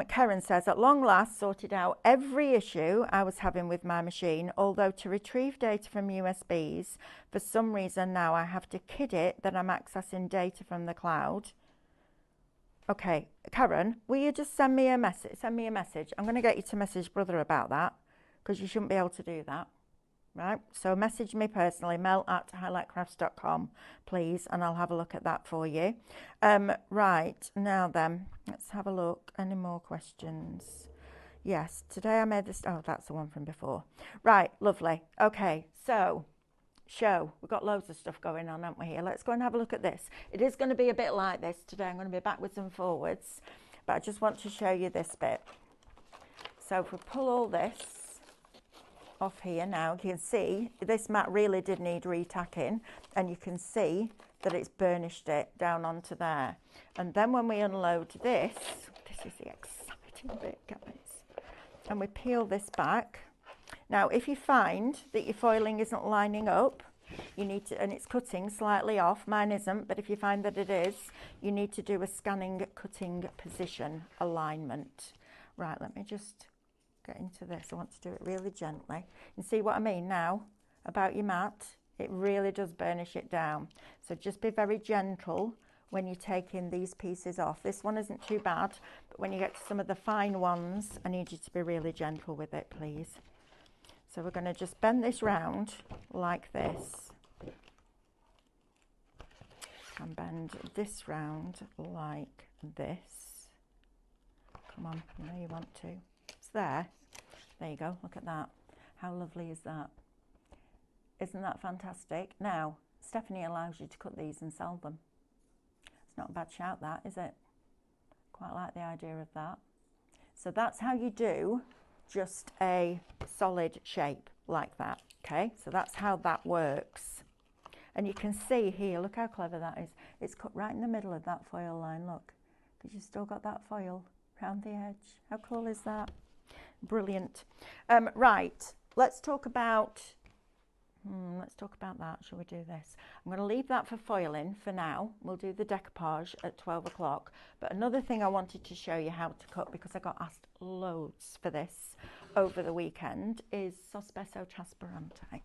Karen says, at long last sorted out every issue I was having with my machine, although to retrieve data from USBs, for some reason now I have to kid it that I'm accessing data from the cloud. Okay, Karen, will you just send me a message? I'm going to get you to message Brother about that, because you shouldn't be able to do that. Right, so message me personally, mel@highlightcrafts.com, please, and I'll have a look at that for you. Right, now then, let's have a look. Any more questions? Yes, today I made this. Oh, that's the one from before. Right, lovely. Okay, so show. We've got loads of stuff going on, haven't we, here? Let's go and have a look at this. It is going to be a bit like this today. I'm going to be backwards and forwards, but I just want to show you this bit. So if we pull all this off here now, you can see this mat really did need retacking, and you can see that it's burnished it down onto there. And then when we unload this is the exciting bit, guys, and we peel this back. Now if you find that your foiling isn't lining up, you need to, and it's cutting slightly off, mine isn't, but if you find that it is, you need to do a scanning cutting position alignment. Right, let me just get into this. I want to do it really gently. You see what I mean now about your mat? It really does burnish it down. So just be very gentle when you're taking these pieces off. This one isn't too bad, but when you get to some of the fine ones, I need you to be really gentle with it, please. So we're going to just bend this round like this, and bend this round like this. Come on, you know you want to. It's there. There you go. Look at that. How lovely is that? Isn't that fantastic? Now, Stephanie allows you to cut these and sell them. It's not a bad shout, that, is it? Quite like the idea of that. So that's how you do just a solid shape like that. Okay, so that's how that works. And you can see here, look how clever that is. It's cut right in the middle of that foil line, look. Because you've still got that foil around the edge. How cool is that? Brilliant. Right, let's talk about that. Shall we do this? I'm going to leave that for foiling for now. We'll do the decoupage at 12 o'clock. But another thing I wanted to show you how to cut, because I got asked loads for this over the weekend, is Sospeso Trasparente.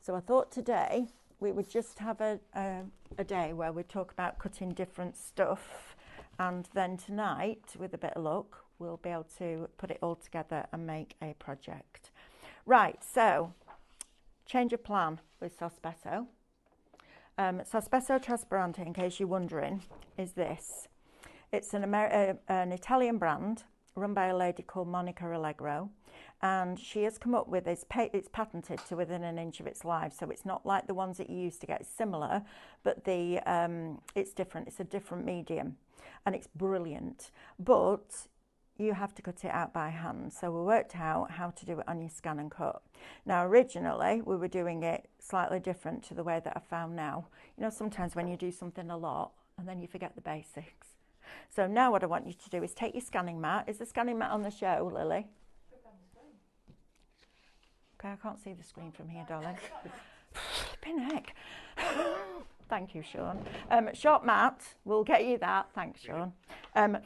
So I thought today we would just have a day where we talk about cutting different stuff, and then tonight, with a bit of luck, we'll be able to put it all together and make a project. Right, so change of plan with Sospeso. Sospeso Trasparente, in case you're wondering, is this. It's an Italian brand run by a lady called Monica Allegro, and she has come up with this, it's patented to within an inch of its life, so it's not like the ones that you used to get. It's similar, but it's different. It's a different medium, and it's brilliant, but you have to cut it out by hand. So we worked out how to do it on your ScanNCut. Now, originally, we were doing it slightly different to the way that I found now. You know, sometimes when you do something a lot and then you forget the basics. So now what I want you to do is take your scanning mat. Is the scanning mat on the show, Lily? Okay, I can't see the screen from here, darling. Flipping heck. Thank you, Sean. Shop mat, we'll get you that. Thanks, Sean.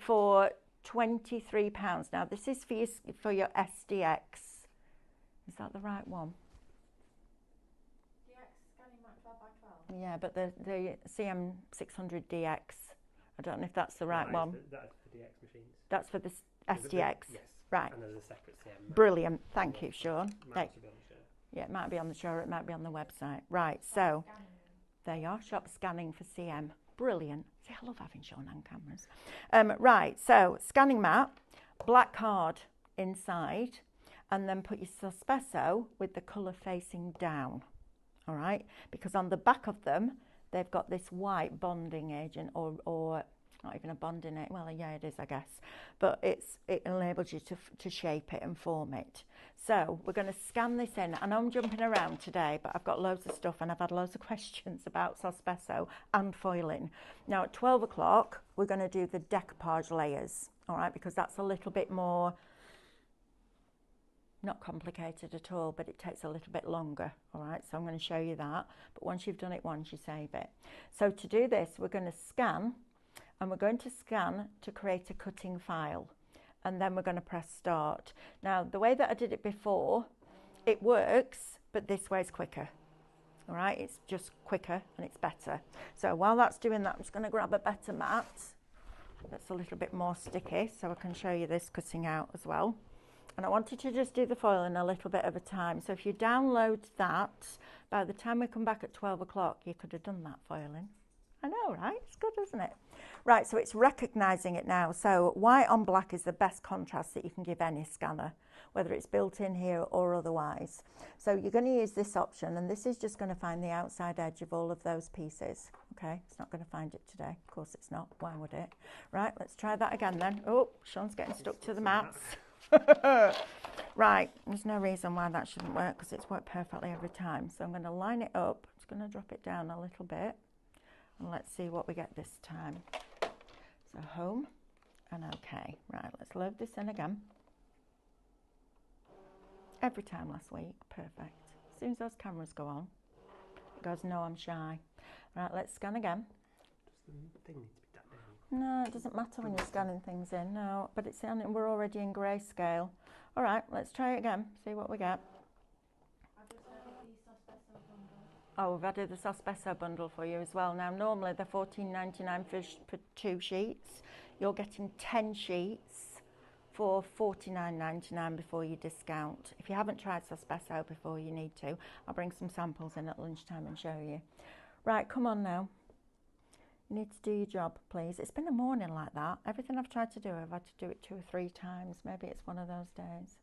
For £23. Now, this is for your SDX. Is that the right one? DX scanning mat 12 by 12. Yeah, but the CM600DX, I don't know if that's the right one. That's for DX machines. That's for the SDX. Yes. Right. And there's a separate CM. Brilliant. Thank you, Sean. Might actually be on the show. Yeah, it might be on the show or it might be on the website. Right, so there you are, shop scanning for CM. Brilliant. See, I love having Sean on cameras. Right, so scanning mat, black card inside, and then put your Sospeso with the colour facing down. All right, because on the back of them, they've got this white bonding agent or not even a bonding agent. Well, yeah, it is, I guess. But it enables you to shape it and form it. So we're going to scan this in. I know I'm jumping around today, but I've got loads of stuff and I've had loads of questions about Sospeso and foiling. Now at 12 o'clock, we're going to do the decoupage layers, all right, because that's a little bit more, not complicated at all, but it takes a little bit longer, all right? So I'm going to show you that. But once you've done it once, you save it. So to do this, we're going to scan, and we're going to scan to create a cutting file. And then we're going to press start. Now, the way that I did it before, it works, but this way is quicker. All right, it's just quicker and it's better. So while that's doing that, I'm just going to grab a better mat that's a little bit more sticky so I can show you this cutting out as well. And I wanted to just do the foiling a little bit of a time. So if you download that, by the time we come back at 12 o'clock, you could have done that foiling. I know, right? It's good, isn't it? Right, so it's recognising it now. So white on black is the best contrast that you can give any scanner, whether it's built in here or otherwise. So you're going to use this option, and this is just going to find the outside edge of all of those pieces. Okay, it's not going to find it today. Of course it's not. Why would it? Right, let's try that again then. Oh, Sean's getting stuck to the mats. Right, there's no reason why that shouldn't work because it's worked perfectly every time. So I'm going to line it up. It's going to drop it down a little bit. And let's see what we get this time. So home and okay. Right, let's load this in again. Every time last week, perfect. As soon as those cameras go on, it goes, no, I'm shy. Right, let's scan again. Does the thing need to be done down? No, it doesn't matter when you're scanning things in, no. But it's on, we're already in grayscale. All right, let's try it again, see what we get. Oh, we've added the Sospeso bundle for you as well. Now, normally they're $14.99 for 2 sheets. You're getting 10 sheets for $49.99 before you discount. If you haven't tried Sospeso before, you need to. I'll bring some samples in at lunchtime and show you. Right, come on now. You need to do your job, please. It's been a morning like that. Everything I've tried to do, I've had to do it 2 or 3 times. Maybe it's one of those days.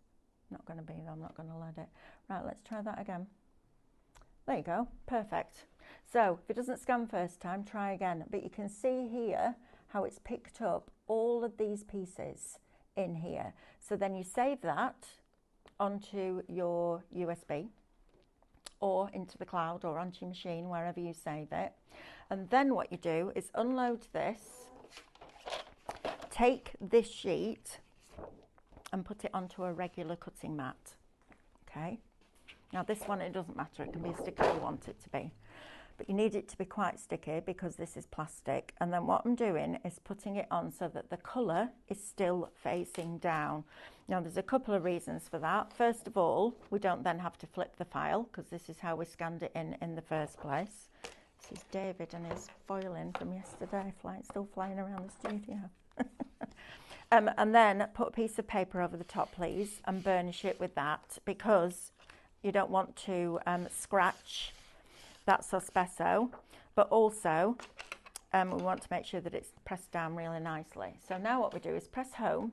Not going to be though, I'm not going to let it. Right, let's try that again. There you go, perfect. So if it doesn't scan first time, try again. But you can see here how it's picked up all of these pieces in here. So then you save that onto your USB or into the cloud or onto your machine, wherever you save it. And then what you do is unload this, take this sheet and put it onto a regular cutting mat, okay? Now this one, it doesn't matter, it can be as sticky as you want it to be. But you need it to be quite sticky because this is plastic. And then what I'm doing is putting it on so that the colour is still facing down. Now there's a couple of reasons for that. First of all, we don't then have to flip the file because this is how we scanned it in the first place. This is David and his foiling from yesterday, still flying around the studio. And then put a piece of paper over the top, please, and burnish it with that because you don't want to scratch that Sospeso, but also we want to make sure that it's pressed down really nicely. So now what we do is press home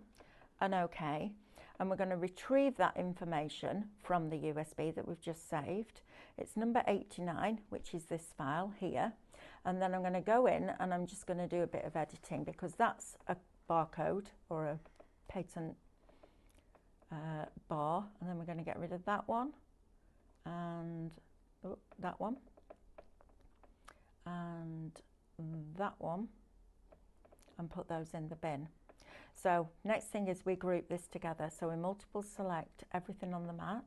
and OK, and we're going to retrieve that information from the USB that we've just saved. It's number 89, which is this file here, and then I'm going to go in and I'm just going to do a bit of editing because that's a barcode or a patent bar, and then we're going to get rid of that one and that one and that one and put those in the bin. So next thing is we group this together. So we multiple select everything on the mat,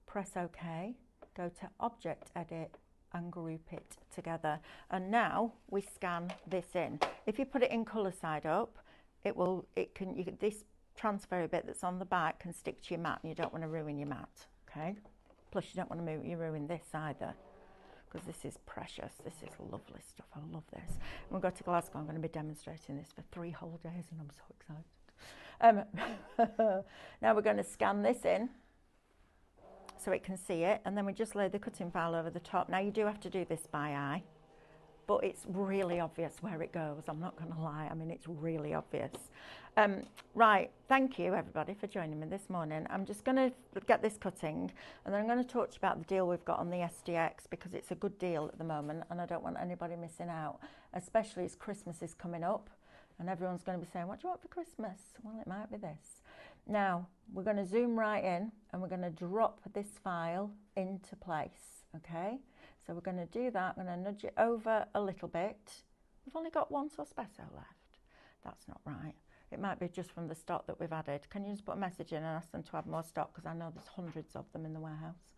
press OK, go to Object Edit and group it together. And now we scan this in. If you put it in colour side up, this transfer bit that's on the back can stick to your mat, and you don't want to ruin your mat, okay? Plus you don't want to ruin this either, because this is precious. This is lovely stuff. I love this. When we go to Glasgow, I'm going to be demonstrating this for 3 whole days, and I'm so excited. Now we're going to scan this in so it can see it, and then we just lay the cutting file over the top. Now you do have to do this by eye, but it's really obvious where it goes. I'm not going to lie. I mean, it's really obvious. Right, thank you everybody for joining me this morning. I'm just going to get this cutting, and then I'm going to talk to you about the deal we've got on the SDX, because it's a good deal at the moment and I don't want anybody missing out, especially as Christmas is coming up and everyone's going to be saying, what do you want for Christmas? Well, it might be this. Now we're going to zoom right in and we're going to drop this file into place, okay? So we're going to do that. I'm going to nudge it over a little bit. We've only got 1 Sospeso left. That's not right. It might be just from the stock that we've added. Can you just put a message in and ask them to add more stock, because I know there's hundreds of them in the warehouse.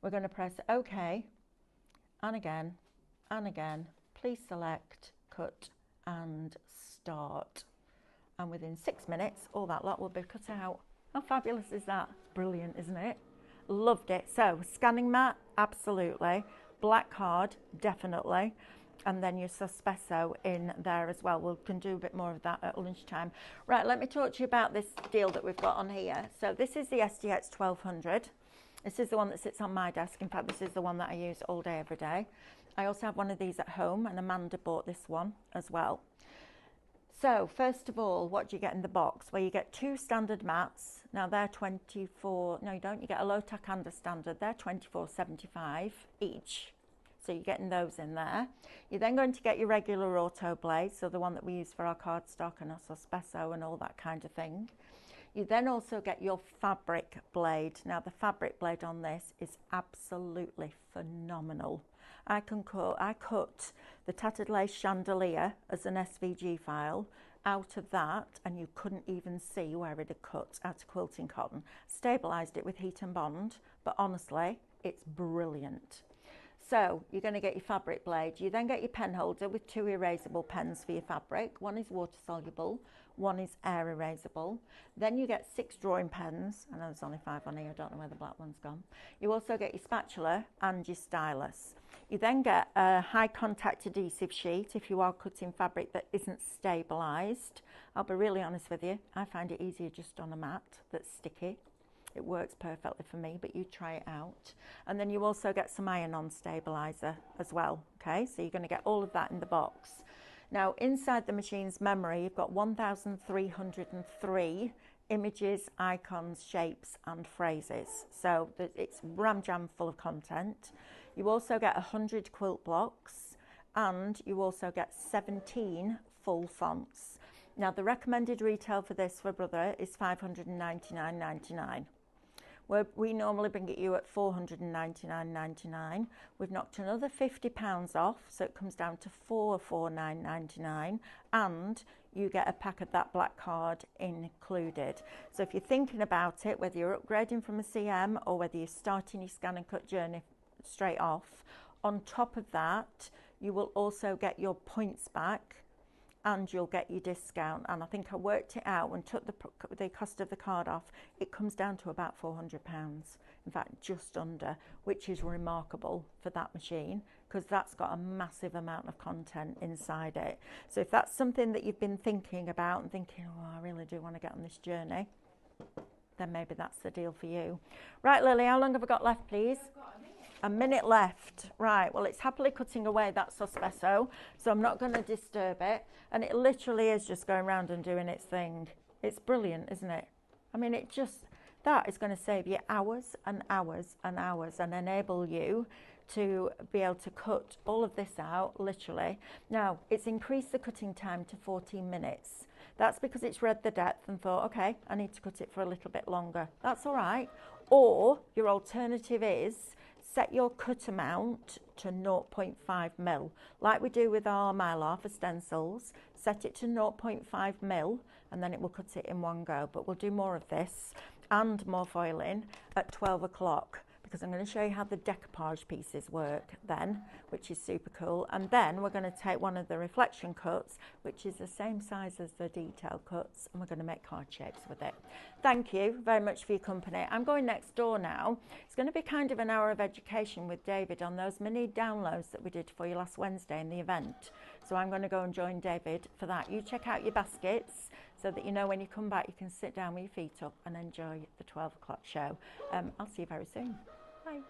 We're going to press OK, and again, and again. Please select, cut and start. And within 6 minutes, all that lot will be cut out. How fabulous is that? Brilliant, isn't it? Loved it. So scanning mat, absolutely. Black card, definitely. And then your Sospeso in there as well. We can do a bit more of that at lunchtime. Right, let me talk to you about this deal that we've got on here. So this is the SDX 1200. This is the one that sits on my desk. In fact, this is the one that I use all day, every day. I also have one of these at home, and Amanda bought this one as well. So first of all, what do you get in the box? Well, you get 2 standard mats. Now they're 24, no you don't, you get a low tack and a standard. They're 24.75 each. So you're getting those in there. You're then going to get your regular auto blade, so the one that we use for our cardstock and our Sospeso and all that kind of thing. You then also get your fabric blade. Now the fabric blade on this is absolutely phenomenal. I cut the tattered lace chandelier as an SVG file out of that, and you couldn't even see where it had cut out of quilting cotton. Stabilised it with heat and bond, but honestly, it's brilliant. So you're going to get your fabric blade. You then get your pen holder with 2 erasable pens for your fabric. One is water soluble, one is air erasable. Then you get 6 drawing pens. I know there's only 5 on here. I don't know where the black one's gone. You also get your spatula and your stylus. You then get a high contact adhesive sheet if you are cutting fabric that isn't stabilised. I'll be really honest with you. I find it easier just on a mat that's sticky. It works perfectly for me, but you try it out. And then you also get some iron-on stabilizer as well, okay? So you're going to get all of that in the box. Now, inside the machine's memory, you've got 1,303 images, icons, shapes, and phrases. So it's ram-jam full of content. You also get 100 quilt blocks, and you also get 17 full fonts. Now, the recommended retail for this for Brother is $599.99. We normally bring it you at $499.99. We've knocked another £50 off, so it comes down to $449.99, and you get a pack of that black card included. So if you're thinking about it, whether you're upgrading from a CM or whether you're starting your ScanNCut journey straight off, on top of that, you will also get your points back, and you'll get your discount. And I think I worked it out and took the cost of the card off. It comes down to about £400, in fact just under, which is remarkable for that machine, because that's got a massive amount of content inside it. So if that's something that you've been thinking about and thinking, oh, I really do want to get on this journey, then maybe that's the deal for you. Right, Lily, how long have I got left, please? A minute left. Right, well, it's happily cutting away that Sospeso, so I'm not going to disturb it. And it literally is just going around and doing its thing. It's brilliant, isn't it? I mean, that is going to save you hours and hours and hours and enable you to be able to cut all of this out, literally. Now, it's increased the cutting time to 14 minutes. That's because it's read the depth and thought, okay, I need to cut it for a little bit longer. That's all right. Or your alternative is set your cut amount to 0.5 mil, like we do with our Mylar for stencils. Set it to 0.5 mil, and then it will cut it in one go. But we'll do more of this and more foiling at 12 o'clock, because I'm going to show you how the decoupage pieces work then, which is super cool. And then we're going to take one of the reflection cuts, which is the same size as the detail cuts, and we're going to make card shapes with it. Thank you very much for your company. I'm going next door now. It's going to be kind of an hour of education with David on those mini downloads that we did for you last Wednesday in the event. So I'm going to go and join David for that. You check out your baskets so that you know when you come back you can sit down with your feet up and enjoy the 12 o'clock show. I'll see you very soon. Bye.